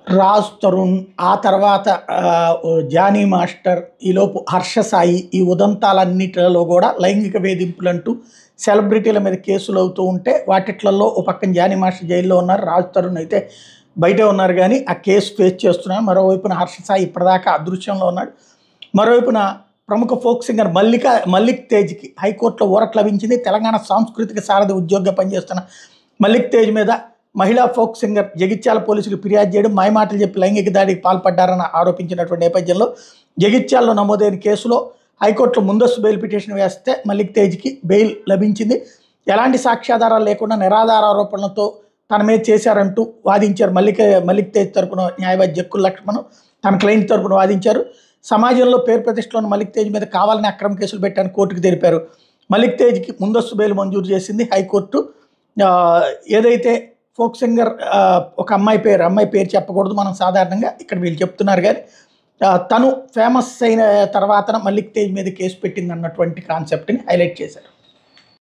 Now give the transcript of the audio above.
రాజ్ తరుణ్, ఆ తర్వాత Johnny master, ఈలోపు హర్ష సాయి, ఈ ఉదంతాలన్నిటిలో కూడా లైంగిక వేధింపులంటూ సెలబ్రిటీల మీద కేసులు అవుతూ ఉంటే వాటిట్లలో ఓ పక్కన జానీ మాస్టర్ జైల్లో ఉన్నారు, రాజ్ తరుణ్ అయితే బయటే ఉన్నారు. కానీ ఆ కేసు ఫేస్ చేస్తున్నారు. మరోవైపున హర్ష సాయి ఇప్పటిదాకా అదృశ్యంలో ఉన్నాడు. మరోవైపున ప్రముఖ ఫోక్ సింగర్ మల్లిక్ తేజ్కి హైకోర్టులో ఊరట లభించింది. తెలంగాణ సాంస్కృతిక సారథి ఉద్యోగిగా పనిచేస్తున్న మల్లిక్ తేజ్ మీద మహిళా ఫోక్ సింగర్ జగిత్యాల పోలీసులు ఫిర్యాదు చేయడం, మాయమాటలు చెప్పి లైంగిక దాడికి పాల్పడ్డారని ఆరోపించినటువంటి నేపథ్యంలో జగిత్యాలలో నమోదైన కేసులో హైకోర్టులో ముందస్తు బెయిల్ పిటిషన్ వేస్తే మల్లిక్ తేజ్కి బెయిల్ లభించింది. ఎలాంటి సాక్ష్యాధారాలు లేకుండా నిరాధార ఆరోపణలతో తన మీద చేశారంటూ వాదించారు. మల్లిక్ తేజ్ తరపున న్యాయవాది జక్కుల లక్ష్మణ్ తన క్లయింట్ తరపున వాదించారు. సమాజంలో పేరు ప్రతిష్టలను మల్లిక్ తేజ్ మీద కావాలని అక్రమ కేసులు పెట్టారని కోర్టుకు తెలిపారు. మల్లిక్ తేజ్కి ముందస్తు బెయిల్ మంజూరు చేసింది హైకోర్టు. ఏదైతే ఫోక్ సింగర్ ఒక అమ్మాయి పేరు చెప్పకూడదు మనం సాధారణంగా, ఇక్కడ వీళ్ళు చెప్తున్నారు. కానీ తను ఫేమస్ అయిన తర్వాత మల్లిక్ తేజ్ మీద కేసు పెట్టింది అన్నటువంటి కాన్సెప్ట్ని హైలైట్ చేశారు.